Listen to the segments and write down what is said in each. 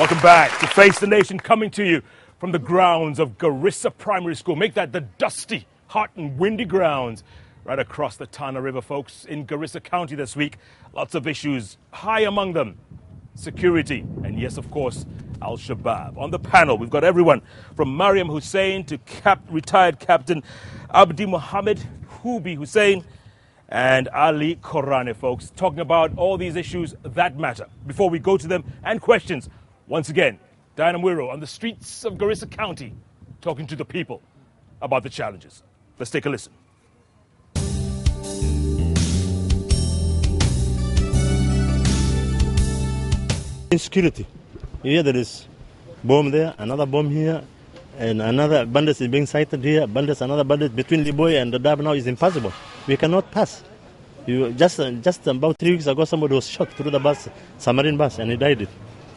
Welcome back to Face the Nation, coming to you from the grounds of Garissa Primary School. Make that the dusty, hot and windy grounds right across the Tana River, folks, in Garissa County this week. Lots of issues, high among them, security, and yes, of course, Al-Shabaab. On the panel, we've got everyone from Mariam Hussein to retired Captain Abdi Mohammed Hubi Hussein and Ali Korane, folks, talking about all these issues that matter. Before we go to them and questions, once again, Diana Mwiro on the streets of Garissa County, talking to the people about the challenges. Let's take a listen. Insecurity. Here there is bomb there, another bomb here, and another bandit is being sighted here. Another bandit between Liboy and the Dab now is impossible. We cannot pass. Just about 3 weeks ago, somebody was shot through the bus, Samarin bus, and he died.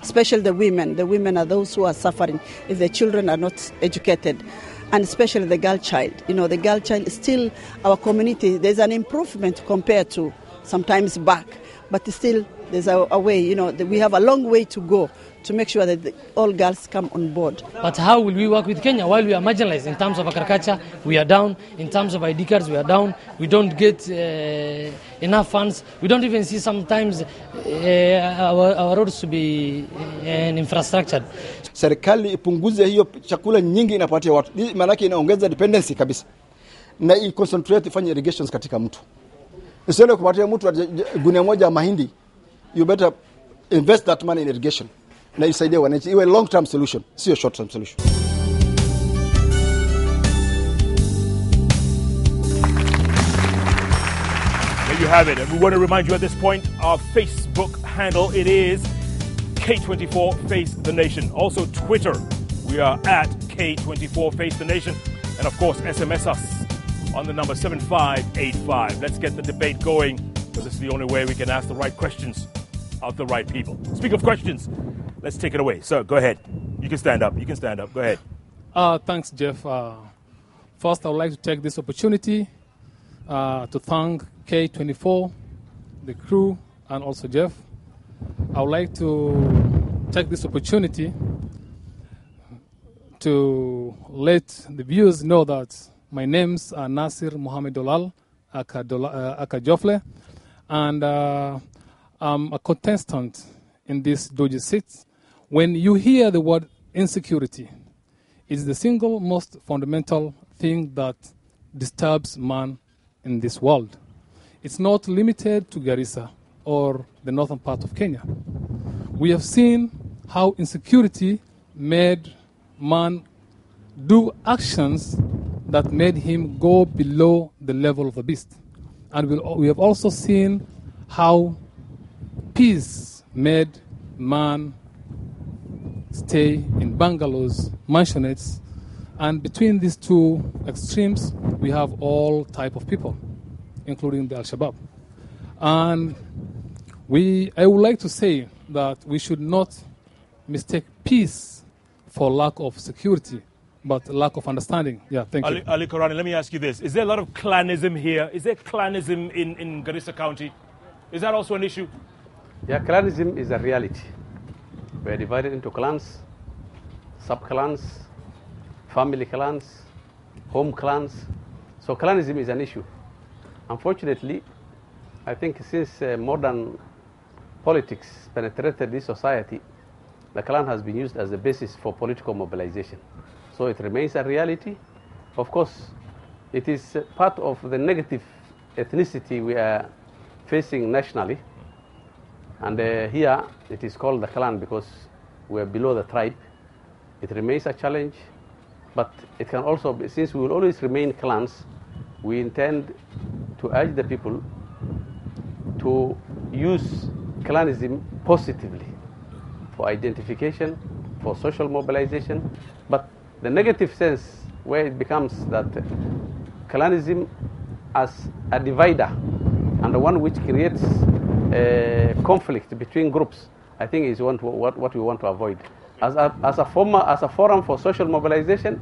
Especially the women. The women are those who are suffering if the children are not educated. And especially the girl child. You know, the girl child is still our community. There's an improvement compared to sometimes back. But still, there's a way, you know, we have a long way to go to make sure that all girls come on board. But how will we work with Kenya while we are marginalized? In terms of agriculture, we are down. In terms of ID cards, we are down. We don't get enough funds. We don't even see sometimes our roads to be infrastructure. Serikali ipunguze hiyo chakula nyingi inapatia watu. Maana yake inaongeza dependency kabisa. Na i-concentrate ifanye irrigations katika mtu. Usiende kupatia mtu gunia moja mahindi. You better invest that money in irrigation. Na isaidie wananchi. Iwe long term solution, sio short term solution. There you have it. And we want to remind you at this point, our Facebook handle, it is K24 Face the Nation. Also Twitter, we are at K24 Face the Nation. And of course, SMS us on the number 7585. Let's get the debate going, because it's the only way we can ask the right questions of the right people. Speak of questions, let's take it away. Sir, go ahead. You can stand up. Go ahead. Thanks, Jeff. First, I would like to take this opportunity to thank K24, the crew, and also Jeff. I would like to take this opportunity to let the viewers know that my names are Nasir Mohammed Dolal Aka Jofle, and I'm a contestant in this Doji seat. When you hear the word insecurity, it's the single most fundamental thing that disturbs man in this world. It's not limited to Garissa or the northern part of Kenya. We have seen how insecurity made man do actions that made him go below the level of a beast. And we have also seen how peace made man stay in bungalows, mansionettes, and between these two extremes, we have all type of people, including the Al-Shabaab. And I would like to say that we should not mistake peace for lack of security, but lack of understanding. Yeah, thank you. Ali Korane, let me ask you this. Is there a lot of clanism here? Is there clanism in Garissa County? Is that also an issue? Yeah, clanism is a reality. We are divided into clans, sub-clans, family clans, home clans. So clanism is an issue. Unfortunately, I think since modern politics penetrated this society, the clan has been used as the basis for political mobilization. So it remains a reality. Of course, it is part of the negative ethnicity we are facing nationally. And here, it is called the clan because we are below the tribe. It remains a challenge, but it can also be, since we will always remain clans, we intend to urge the people to use clanism positively for identification, for social mobilization, but the negative sense where it becomes that clanism as a divider and the one which creates conflict between groups, I think is what we want to avoid. As a forum for social mobilization,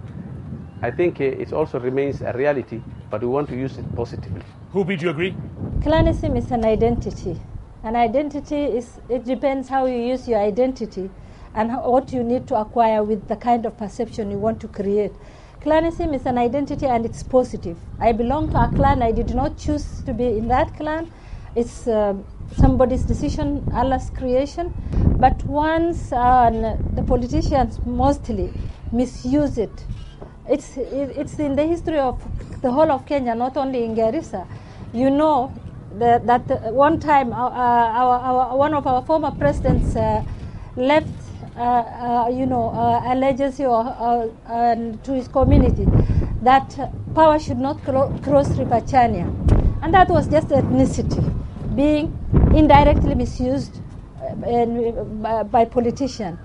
I think it also remains a reality, but we want to use it positively. Hubi, do you agree? Clanism is an identity. An identity it depends how you use your identity. and what you need to acquire with the kind of perception you want to create. Clanism is an identity and it's positive. I belong to a clan. I did not choose to be in that clan. It's somebody's decision, Allah's creation. But once the politicians mostly misuse it, it's in the history of the whole of Kenya, not only in Garissa. You know that one time one of our former presidents left a legacy to his community that power should not cross River Chania. And that was just ethnicity being indirectly misused by politicians.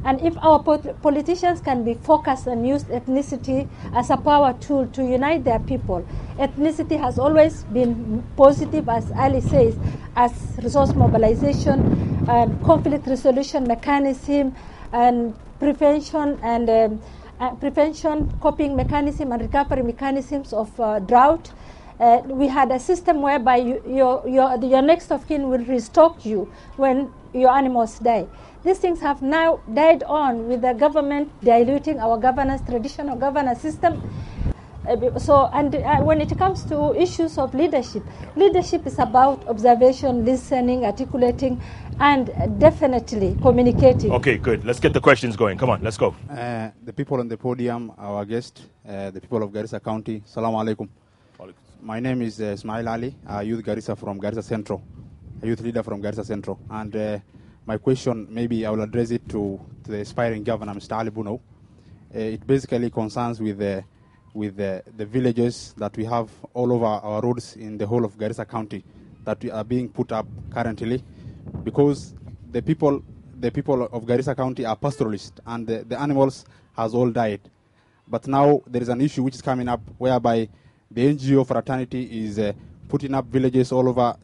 And if our politicians can be focused and use ethnicity as a power tool to unite their people, ethnicity has always been positive, as Ali says, as resource mobilization and conflict resolution mechanism and prevention and coping mechanism and recovery mechanisms of drought. We had a system whereby your next of kin will restock you when your animals die. These things have now died on with the government diluting our governance, traditional governance system. When it comes to issues of leadership, leadership is about observation, listening, articulating, and definitely communicating. Okay, good. Let's get the questions going. Come on, let's go. The people on the podium, our guest, the people of Garissa County, Assalamu alaikum. My name is Ismail Ali, a youth Garissa from Garissa Central, a youth leader from Garissa Central. And my question, maybe I will address it to the aspiring governor, Mr. Ali Buno. It basically concerns with the villages that we have all over our roads in the whole of Garissa County that are being put up currently, because the people of Garissa County are pastoralists and the animals has all died. But now there is an issue which is coming up whereby the NGO fraternity is putting up villages all over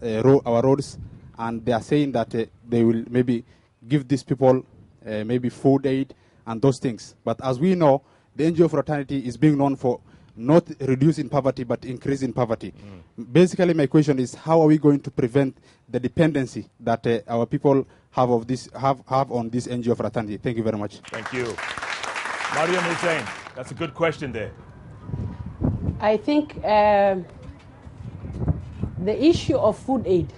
our roads, and they are saying that they will maybe give these people maybe food aid and those things. But as we know, the NGO fraternity is being known for not reducing poverty but increasing poverty. Basically, my question is, how are we going to prevent the dependency that our people have of this have on this NGO fraternity? Thank you very much. Thank you. Mariam Hussein, that's a good question there. I think the issue of food aid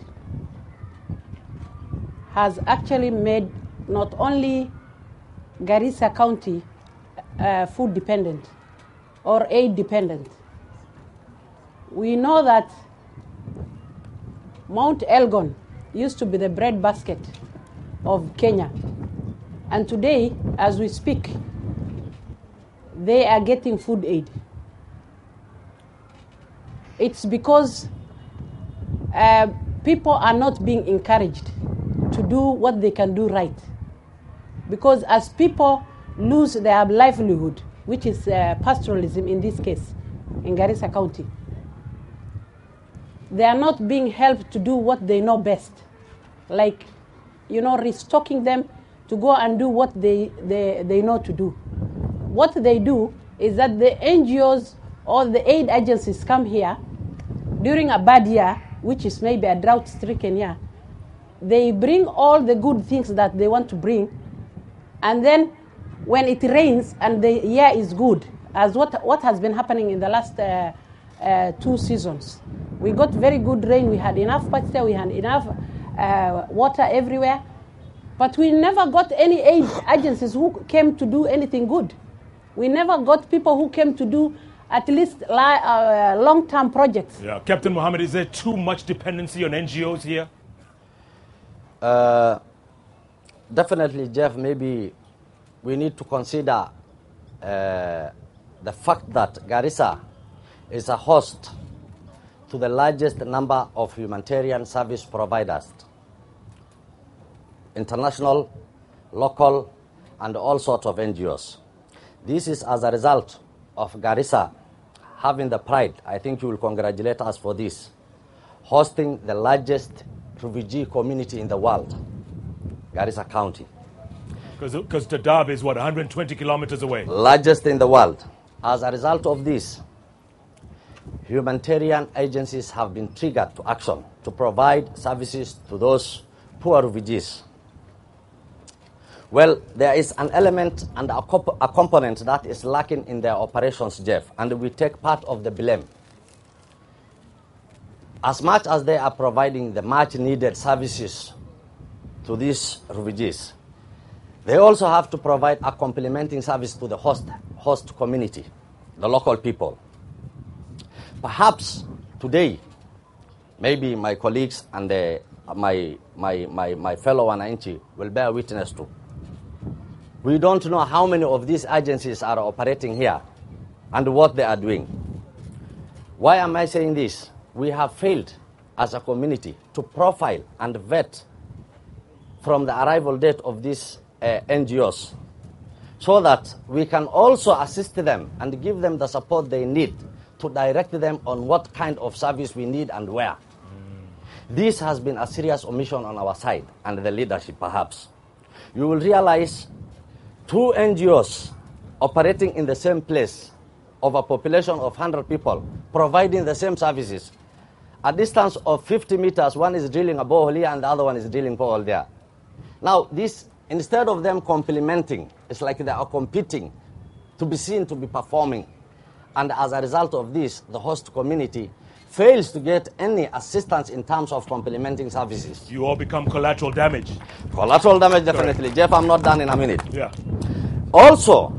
has actually made not only Garissa County food dependent or aid dependent. We know that Mount Elgon used to be the bread basket of Kenya, and today, as we speak, they are getting food aid. It's because people are not being encouraged to do what they can do right. Because as people lose their livelihood, which is pastoralism in this case, in Garissa County, they are not being helped to do what they know best. Like, restocking them to go and do what they know to do. What they do is that the NGOs or the aid agencies come here during a bad year, which is maybe a drought-stricken year. They bring all the good things that they want to bring, and then when it rains and the year is good, as what has been happening in the last 2 seasons. We got very good rain, we had enough pasture, we had enough water everywhere, but we never got any aid agencies who came to do anything good. We never got people who came to do at least long-term projects. Yeah, Captain Mohammed, is there too much dependency on NGOs here? Definitely, Jeff, maybe we need to consider the fact that Garissa is a host to the largest number of humanitarian service providers, international, local, and all sorts of NGOs. This is as a result of Garissa having the pride, I think you will congratulate us for this, hosting the largest refugee community in the world, Garissa County. Because Dadaab is, 120 kilometers away? Largest in the world. As a result of this, humanitarian agencies have been triggered to action to provide services to those poor refugees. Well, there is an element and a component that is lacking in their operations, Jeff, and we take part of the blame. As much as they are providing the much-needed services to these refugees, they also have to provide a complementing service to the host community, the local people. Perhaps today, maybe my colleagues and my fellow Wananchi will bear witness to. We don't know how many of these agencies are operating here and what they are doing. Why am I saying this? We have failed as a community to profile and vet from the arrival date of these NGOs so that we can also assist them and give them the support they need to direct them on what kind of service we need and where. This has been a serious omission on our side and the leadership, perhaps. You will realize 2 NGOs operating in the same place of a population of 100 people, providing the same services. A distance of 50 meters, one is drilling a borehole here and the other one is drilling borehole there. Now, this, instead of them complementing, it's like they are competing to be seen to be performing. And as a result of this, the host community fails to get any assistance in terms of complementing services. You all become collateral damage. Collateral damage, definitely. Jeff, I'm not done in a minute. Yeah. Also,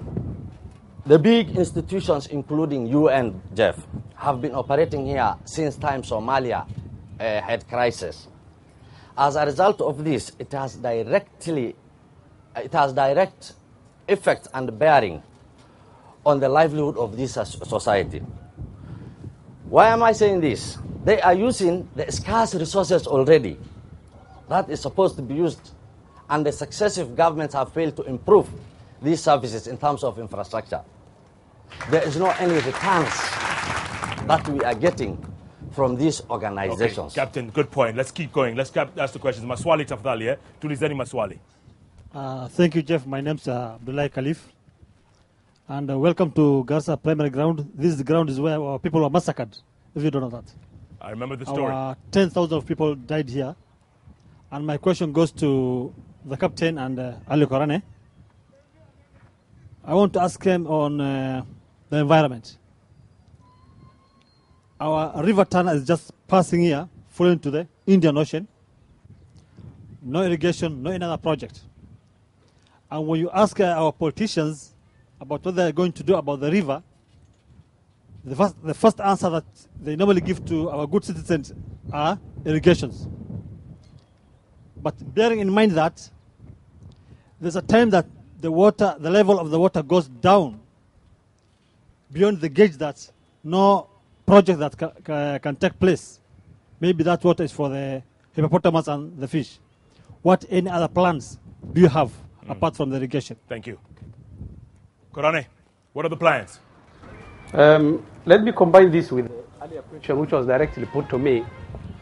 the big institutions, including UN, Jeff, have been operating here since time Somalia had crisis. As a result of this, it has direct effect and bearing on the livelihood of this society. Why am I saying this? They are using the scarce resources already that is supposed to be used, and the successive governments have failed to improve these services in terms of infrastructure. There is no any returns that we are getting from these organizations. Okay, Captain, good point. Let's keep going. Let's ask the questions. Maswali tafadhali, Tulizeni Maswali. Thank you, Jeff. My name's Abdullahi Khalif. And welcome to Garissa Primary Ground. This ground is where our people were massacred, if you don't know that. I remember the story. 10,000 of people died here. And my question goes to the captain and Ali Korane. I want to ask him on the environment. Our river Tana is just passing here, flowing to the Indian Ocean. No irrigation, no another project. And when you ask our politicians about what they're going to do about the river, the first answer that they normally give to our good citizens are irrigations. But bearing in mind that there's a time that the level of the water goes down beyond the gauge that no project that can take place. Maybe that water is for the hippopotamus and the fish. What any other plans do you have apart from the irrigation? Thank you. Korane, what are the plans? Let me combine this with a question which was directly put to me,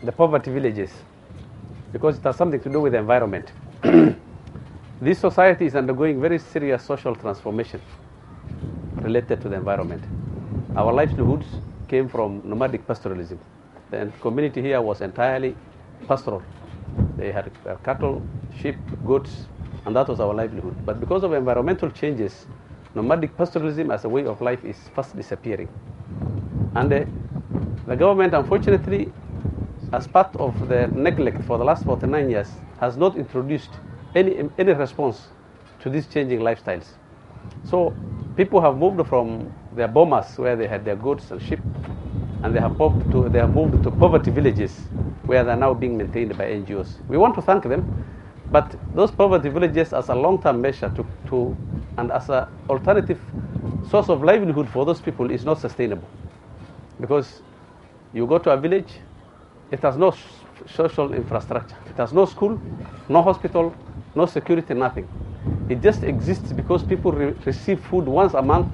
the poverty villages, because it has something to do with the environment. This society is undergoing very serious social transformation related to the environment. Our livelihoods came from nomadic pastoralism. The community here was entirely pastoral. They had cattle, sheep, goats, and that was our livelihood. But because of environmental changes, nomadic pastoralism as a way of life is fast disappearing. And the government, unfortunately, as part of the neglect for the last 49 years, has not introduced any response to these changing lifestyles. So people have moved from their bomas, where they had their goats and sheep, and they have moved to poverty villages, where they are now being maintained by NGOs. We want to thank them, but those poverty villages as a long-term measure and as an alternative source of livelihood for those people is not sustainable. Because you go to a village, it has no social infrastructure. It has no school, no hospital, no security, nothing. It just exists because people receive food once a month